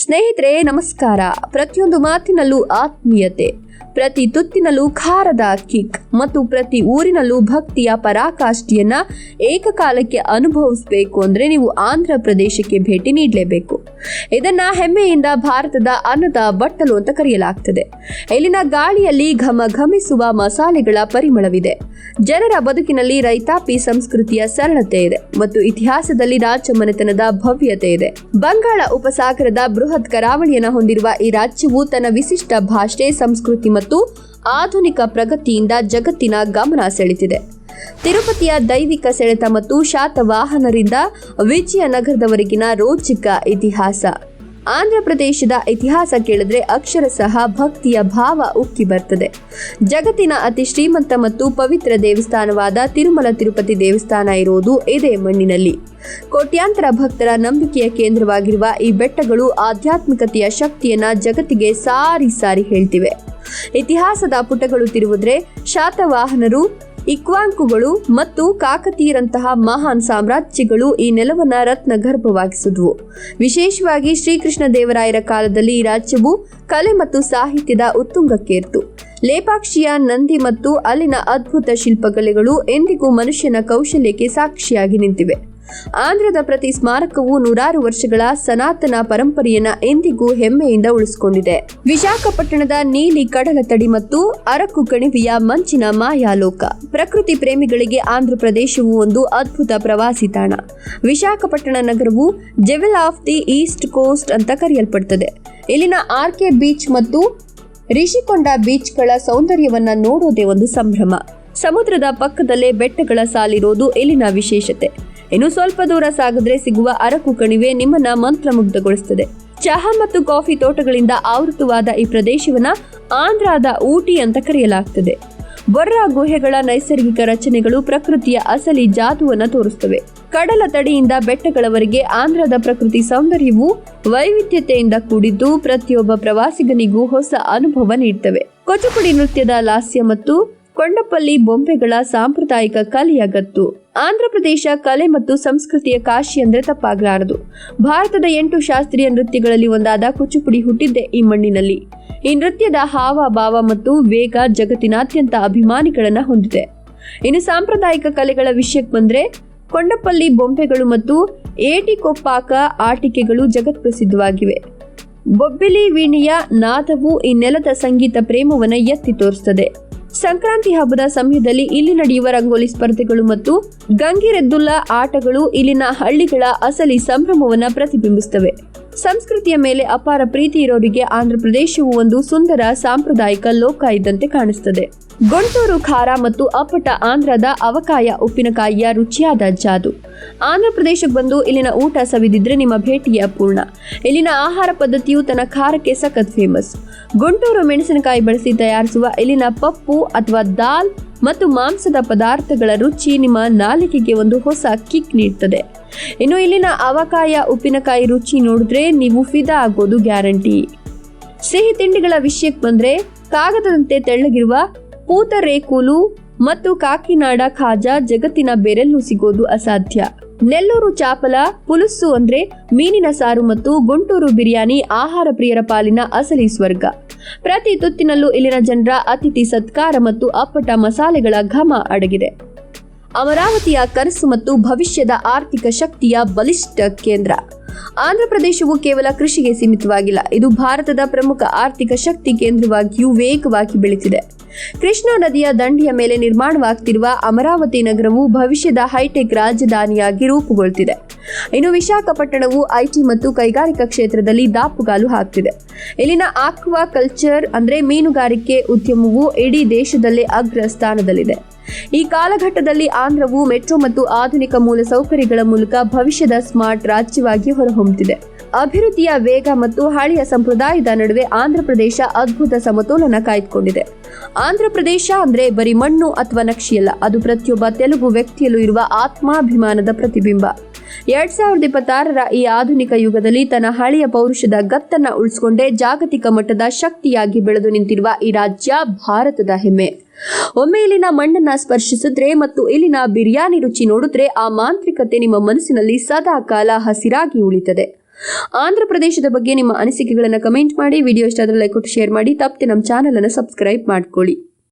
ಸ್ನೇಹಿತರೆ ನಮಸ್ಕಾರ. ಪ್ರತಿಯೊಂದು ಮಾತಿನಲ್ಲೂ ಆತ್ಮೀಯತೆ, ಪ್ರತಿ ತುತ್ತಿನಲ್ಲೂ ಖಾರದ ಕಿಕ್ ಮತ್ತು ಪ್ರತಿ ಊರಿನಲ್ಲೂ ಭಕ್ತಿಯ ಪರಾಕಾಷ್ಠೆಯನ್ನ ಏಕಕಾಲಕ್ಕೆ ಅನುಭವಿಸಬೇಕು ಅಂದ್ರೆ ನೀವು ಆಂಧ್ರ ಪ್ರದೇಶಕ್ಕೆ ಭೇಟಿ ನೀಡಲೇಬೇಕು. ಇದನ್ನ ಹೆಮ್ಮೆಯಿಂದ ಭಾರತದ ಅನ್ನದ ಬಟ್ಟಲು ಅಂತ ಕರೆಯಲಾಗ್ತದೆ. ಇಲ್ಲಿನ ಗಾಳಿಯಲ್ಲಿ ಘಮಘಮಿಸುವ ಮಸಾಲೆಗಳ ಪರಿಮಳವಿದೆ. ಜನರ ಬದುಕಿನಲ್ಲಿ ರೈತಾಪಿ ಸಂಸ್ಕೃತಿಯ ಸರಳತೆ ಇದೆ ಮತ್ತು ಇತಿಹಾಸದಲ್ಲಿ ರಾಜಮನೆತನದ ಭವ್ಯತೆ ಇದೆ. ಬಂಗಾಳ ಉಪಸಾಗರದ ಬೃಹತ್ ಕರಾವಳಿಯನ್ನು ಹೊಂದಿರುವ ಈ ರಾಜ್ಯವು ತನ್ನ ವಿಶಿಷ್ಟ ಭಾಷೆ, ಸಂಸ್ಕೃತಿ ಮತ್ತು ಆಧುನಿಕ ಪ್ರಗತಿಯಿಂದ ಜಗತ್ತಿನ ಗಮನ ಸೆಳೆದಿದೆ. ತಿರುಪತಿಯ ದೈವಿಕ ಸೆಳೆತ ಮತ್ತು ಶಾತವಾಹನರಿಂದ ವಿಜಯನಗರದವರೆಗಿನ ರೋಚಕ ಇತಿಹಾಸ. ಆಂಧ್ರ ಪ್ರದೇಶದ ಇತಿಹಾಸ ಕೇಳಿದ್ರೆ ಅಕ್ಷರಶಃ ಭಕ್ತಿಯ ಭಾವ ಉಕ್ಕಿ ಬರ್ತದೆ. ಜಗತ್ತಿನ ಅತಿ ಶ್ರೀಮಂತ ಮತ್ತು ಪವಿತ್ರ ದೇವಸ್ಥಾನವಾದ ತಿರುಮಲ ತಿರುಪತಿ ದೇವಸ್ಥಾನ ಇರೋದು ಇದೇ ಮಣ್ಣಿನಲ್ಲಿ. ಕೋಟ್ಯಾಂತರ ಭಕ್ತರ ನಂಬಿಕೆಯ ಕೇಂದ್ರವಾಗಿರುವ ಈ ಬೆಟ್ಟಗಳು ಆಧ್ಯಾತ್ಮಿಕತೆಯ ಶಕ್ತಿಯನ್ನ ಜಗತ್ತಿಗೆ ಸಾರಿ ಸಾರಿ ಹೇಳ್ತಿವೆ. ಇತಿಹಾಸದ ಪುಟಗಳು ತಿರುವುದ್ರೆ ಶಾತವಾಹನರು, ಇಕ್ವಾಂಕುಗಳು ಮತ್ತು ಕಾಕತೀಯರಂತಹ ಮಹಾನ್ ಸಾಮ್ರಾಜ್ಯಗಳು ಈ ನೆಲವನ್ನ ರತ್ನ ಗರ್ಭವಾಗಿಸಿದ್ವು. ವಿಶೇಷವಾಗಿ ಶ್ರೀಕೃಷ್ಣ ದೇವರಾಯರ ಕಾಲದಲ್ಲಿ ಈ ರಾಜ್ಯವು ಕಲೆ ಮತ್ತು ಸಾಹಿತ್ಯದ ಉತ್ತುಂಗಕ್ಕೇರ್ತು. ಲೇಪಾಕ್ಷಿಯ ನಂದಿ ಮತ್ತು ಅಲ್ಲಿನ ಅದ್ಭುತ ಶಿಲ್ಪಕಲೆಗಳು ಎಂದಿಗೂ ಮನುಷ್ಯನ ಕೌಶಲ್ಯಕ್ಕೆ ಸಾಕ್ಷಿಯಾಗಿ ನಿಂತಿವೆ. ಆಂಧ್ರದ ಪ್ರತಿ ಸ್ಮಾರಕವು ನೂರಾರು ವರ್ಷಗಳ ಸನಾತನ ಪರಂಪರೆಯನ್ನ ಎಂದಿಗೂ ಹೆಮ್ಮೆಯಿಂದ ಉಳಿಸಿಕೊಂಡಿದೆ. ವಿಶಾಖಪಟ್ಟಣದ ನೀಲಿ ಕಡಲ ತಡಿ ಮತ್ತು ಅರಕು ಕಣಿವೆಯ ಮಂಚಿನ ಮಾಯಾಲೋಕ. ಪ್ರಕೃತಿ ಪ್ರೇಮಿಗಳಿಗೆ ಆಂಧ್ರ ಪ್ರದೇಶವು ಒಂದು ಅದ್ಭುತ ಪ್ರವಾಸಿ ತಾಣ. ವಿಶಾಖಪಟ್ಟಣ ನಗರವು jewel of the east coast ಅಂತ ಕರೆಯಲ್ಪಡುತ್ತದೆ. ಇಲ್ಲಿನ ಆರ್ಕೆ ಬೀಚ್ ಮತ್ತು ರಿಷಿಕೊಂಡ ಬೀಚ್ಗಳ ಸೌಂದರ್ಯವನ್ನ ನೋಡೋದೇ ಒಂದು ಸಂಭ್ರಮ. ಸಮುದ್ರದ ಪಕ್ಕದಲ್ಲೇ ಬೆಟ್ಟಗಳ ಸಾಲಿರೋದು ಇಲ್ಲಿನ ವಿಶೇಷತೆ. ಇನ್ನು ಸ್ವಲ್ಪ ದೂರ ಸಾಗಿದ್ರೆ ಸಿಗುವ ಅರಕು ಕಣಿವೆ ನಿಮ್ಮನ್ನ ಮಂತ್ರಮುಗ್ಧಗೊಳಿಸುತ್ತದೆ. ಚಹಾ ಮತ್ತು ಕಾಫಿ ತೋಟಗಳಿಂದ ಆವೃತವಾದ ಈ ಪ್ರದೇಶವನ್ನ ಆಂಧ್ರದ ಊಟಿ ಅಂತ ಕರೆಯಲಾಗ್ತದೆ. ಬೊರ್ರಾ ಗುಹೆಗಳ ನೈಸರ್ಗಿಕ ರಚನೆಗಳು ಪ್ರಕೃತಿಯ ಅಸಲಿ ಜಾದುವನ್ನ ತೋರಿಸುತ್ತವೆ. ಕಡಲ ತಡಿಯಿಂದ ಬೆಟ್ಟಗಳವರೆಗೆ ಆಂಧ್ರದ ಪ್ರಕೃತಿ ಸೌಂದರ್ಯವು ವೈವಿಧ್ಯತೆಯಿಂದ ಕೂಡಿದ್ದು ಪ್ರತಿಯೊಬ್ಬ ಪ್ರವಾಸಿಗನಿಗೂ ಹೊಸ ಅನುಭವ ನೀಡುತ್ತವೆ. ಕೂಚಿಪುಡಿ ನೃತ್ಯದ ಲಾಸ್ಯ ಮತ್ತು ಕೊಂಡಪಲ್ಲಿ ಬೊಂಬೆಗಳ ಸಾಂಪ್ರದಾಯಿಕ ಕಲೆಯ ಗತ್ತು. ಆಂಧ್ರ ಪ್ರದೇಶ ಕಲೆ ಮತ್ತು ಸಂಸ್ಕೃತಿಯ ಕಾಶಿ ಅಂದ್ರೆ ತಪ್ಪಾಗಲಾರದು. ಭಾರತದ 8 ಶಾಸ್ತ್ರೀಯ ನೃತ್ಯಗಳಲ್ಲಿ ಒಂದಾದ ಕೂಚಿಪುಡಿ ಹುಟ್ಟಿದ್ದೆ ಈ ಮಣ್ಣಿನಲ್ಲಿ. ಈ ನೃತ್ಯದ ಹಾವಭಾವ ಮತ್ತು ವೇಗ ಜಗತ್ತಿನಾದ್ಯಂತ ಅಭಿಮಾನಿಗಳನ್ನ ಹೊಂದಿದೆ. ಇನ್ನು ಸಾಂಪ್ರದಾಯಿಕ ಕಲೆಗಳ ವಿಷಯಕ್ಕೆ ಬಂದ್ರೆ ಕೊಂಡಪಲ್ಲಿ ಬೊಂಬೆಗಳು ಮತ್ತು ಏಟಿಕೊಪ್ಪಾಕ ಆಟಿಕೆಗಳು ಜಗತ್ ಪ್ರಸಿದ್ಧವಾಗಿವೆ. ಬೊಬ್ಬಿಲಿ ವೀಣೆಯ ನಾದವು ಈ ನೆಲದ ಸಂಗೀತ ಪ್ರೇಮವನ್ನ ಎತ್ತಿ ತೋರಿಸುತ್ತದೆ. ಸಂಕ್ರಾಂತಿ ಹಬ್ಬದ ಸಮಯದಲ್ಲಿ ಇಲ್ಲಿ ನಡೆಯುವ ರಂಗೋಲಿ ಸ್ಪರ್ಧೆಗಳು ಮತ್ತು ಗಂಗಿರೆದ್ದುಲ್ಲ ಆಟಗಳು ಇಲ್ಲಿನ ಹಳ್ಳಿಗಳ ಅಸಲಿ ಸಂಭ್ರಮವನ್ನ ಪ್ರತಿಬಿಂಬಿಸುತ್ತವೆ. ಸಂಸ್ಕೃತಿಯ ಮೇಲೆ ಅಪಾರ ಪ್ರೀತಿ ಇರೋರಿಗೆ ಆಂಧ್ರ ಪ್ರದೇಶವು ಒಂದು ಸುಂದರ ಸಾಂಪ್ರದಾಯಿಕ ಲೋಕ ಇದ್ದಂತೆ ಕಾಣಿಸುತ್ತದೆ. ಗುಂಟೂರು ಖಾರ ಮತ್ತು ಅಪ್ಪಟ ಆಂಧ್ರದ ಅವಕಾಯ ಉಪ್ಪಿನಕಾಯಿಯ ರುಚಿಯಾದ ಜಾದು. ಆಂಧ್ರ ಪ್ರದೇಶಕ್ಕೆ ಬಂದು ಇಲ್ಲಿನ ಊಟ ಸವಿದಿದ್ರೆ ನಿಮ್ಮ ಭೇಟಿಯ ಅಪೂರ್ಣ. ಇಲ್ಲಿನ ಆಹಾರ ಪದ್ಧತಿಯು ತನ್ನ ಖಾರಕ್ಕೆ ಸಖತ್ ಫೇಮಸ್. ಗುಂಟೂರು ಮೆಣಸಿನಕಾಯಿ ಬಳಸಿ ತಯಾರಿಸುವ ಇಲ್ಲಿನ ಪಪ್ಪು ಅಥವಾ ದಾಲ್ ಮತ್ತು ಮಾಂಸದ ಪದಾರ್ಥಗಳ ರುಚಿ ನಿಮ್ಮ ನಾಲಿಗೆಗೆ ಒಂದು ಹೊಸ ಕಿಕ್ ನೀಡುತ್ತದೆ. ಇನ್ನು ಇಲ್ಲಿನ ಅವಕಾಯ ಉಪ್ಪಿನಕಾಯಿ ರುಚಿ ನೋಡಿದ್ರೆ ನೀವು ಫಿದಾ ಆಗೋದು ಗ್ಯಾರಂಟಿ. ಸಿಹಿ ತಿಂಡಿಗಳ ವಿಷಯಕ್ಕೆ ಬಂದ್ರೆ ಕಾಗದದಂತೆ ತೆಳ್ಳಗಿರುವ ಪೂತರೇಕೂಲು ಮತ್ತು ಕಾಕಿನಾಡ ಖಾಜಾ ಜಗತ್ತಿನ ಬೇರೆಲ್ಲೂ ಸಿಗೋದು ಅಸಾಧ್ಯ. ನೆಲ್ಲೂರು ಚಾಪಲ ಪುಲುಸ್ಸು ಅಂದ್ರೆ ಮೀನಿನ ಸಾರು ಮತ್ತು ಗುಂಟೂರು ಬಿರಿಯಾನಿ ಆಹಾರ ಪ್ರಿಯರ ಪಾಲಿನ ಅಸಲಿ ಸ್ವರ್ಗ. ಪ್ರತಿ ತುತ್ತಿನಲ್ಲೂ ಇಲ್ಲಿನ ಜನರ ಅತಿಥಿ ಸತ್ಕಾರ ಮತ್ತು ಅಪ್ಪಟ ಮಸಾಲೆಗಳ ಘಮ ಅಡಗಿದೆ. ಅಮರಾವತಿಯ ಕನಸು ಮತ್ತು ಭವಿಷ್ಯದ ಆರ್ಥಿಕ ಶಕ್ತಿಯ ಬಲಿಷ್ಠ ಕೇಂದ್ರ. ಆಂಧ್ರ ಪ್ರದೇಶವು ಕೇವಲ ಕೃಷಿಗೆ ಸೀಮಿತವಾಗಿಲ್ಲ, ಇದು ಭಾರತದ ಪ್ರಮುಖ ಆರ್ಥಿಕ ಶಕ್ತಿ ಕೇಂದ್ರವಾಗಿಯೂ ವೇಗವಾಗಿ ಬೆಳೆದಿದೆ. ಕೃಷ್ಣಾ ನದಿಯ ದಂಡೆಯ ಮೇಲೆ ನಿರ್ಮಾಣವಾಗ್ತಿರುವ ಅಮರಾವತಿ ನಗರವು ಭವಿಷ್ಯದ ಹೈಟೆಕ್ ರಾಜಧಾನಿಯಾಗಿ ರೂಪುಗೊಳ್ಳುತ್ತಿದೆ. ಇನ್ನು ವಿಶಾಖಪಟ್ಟಣವು ಐಟಿ ಮತ್ತು ಕೈಗಾರಿಕಾ ಕ್ಷೇತ್ರದಲ್ಲಿ ದಾಪುಗಾಲು ಹಾಕ್ತಿದೆ. ಇಲ್ಲಿನ ಆಕ್ವಾ ಕಲ್ಚರ್ ಅಂದ್ರೆ ಮೀನುಗಾರಿಕೆ ಉದ್ಯಮವು ಇಡೀ ದೇಶದಲ್ಲೇ ಅಗ್ರ ಸ್ಥಾನದಲ್ಲಿದೆ. ಈ ಕಾಲಘಟ್ಟದಲ್ಲಿ ಆಂಧ್ರವು ಮೆಟ್ರೋ ಮತ್ತು ಆಧುನಿಕ ಮೂಲಸೌಕರ್ಯಗಳ ಮೂಲಕ ಭವಿಷ್ಯದ ಸ್ಮಾರ್ಟ್ ರಾಜ್ಯವಾಗಿ ಹೊರಹೊಮ್ಮುತ್ತಿದೆ. ಅಭಿವೃದ್ಧಿಯ ವೇಗ ಮತ್ತು ಹಳೆಯ ಸಂಪ್ರದಾಯದ ನಡುವೆ ಆಂಧ್ರ ಪ್ರದೇಶ ಅದ್ಭುತ ಸಮತೋಲನ ಕಾಯ್ದುಕೊಂಡಿದೆ. ಆಂಧ್ರ ಪ್ರದೇಶ ಅಂದ್ರೆ ಬರೀ ಮಣ್ಣು ಅಥವಾ ನಕ್ಷೆಯಲ್ಲ, ಅದು ಪ್ರತಿಯೊಬ್ಬ ತೆಲುಗು ವ್ಯಕ್ತಿಯಲ್ಲೂ ಇರುವ ಆತ್ಮಾಭಿಮಾನದ ಪ್ರತಿಬಿಂಬ. 2026ರ ಈ ಆಧುನಿಕ ಯುಗದಲ್ಲಿ ತನ್ನ ಹಳೆಯ ಪೌರುಷದ ಗತ್ತನ್ನ ಉಳಿಸಿಕೊಂಡೇ ಜಾಗತಿಕ ಮಟ್ಟದ ಶಕ್ತಿಯಾಗಿ ಬೆಳೆದು ನಿಂತಿರುವ ಈ ರಾಜ್ಯ ಭಾರತದ ಹೆಮ್ಮೆ. ಒಮ್ಮೆ ಇಲ್ಲಿನ ಮಣ್ಣನ್ನ ಸ್ಪರ್ಶಿಸಿದ್ರೆ ಮತ್ತು ಇಲ್ಲಿನ ಬಿರಿಯಾನಿ ರುಚಿ ನೋಡಿದ್ರೆ ಆ ಮಾಂತ್ರಿಕತೆ ನಿಮ್ಮ ಮನಸ್ಸಿನಲ್ಲಿ ಸದಾ ಕಾಲ ಹಸಿರಾಗಿ ಉಳಿತದೆ. ಆಂಧ್ರ ಪ್ರದೇಶದ ಬಗ್ಗೆ ನಿಮ್ಮ ಅನಿಸಿಕೆಗಳನ್ನು ಕಮೆಂಟ್ ಮಾಡಿ. ವಿಡಿಯೋ ಇಷ್ಟ ಆದರೆ ಲೈಕ್ ಕೊಟ್ಟು ಶೇರ್ ಮಾಡಿ. ತಪ್ಪದೆ ನಮ್ಮ ಚಾನಲ್ ಅನ್ನು ಸಬ್ಸ್ಕ್ರೈಬ್ ಮಾಡ್ಕೊಳ್ಳಿ.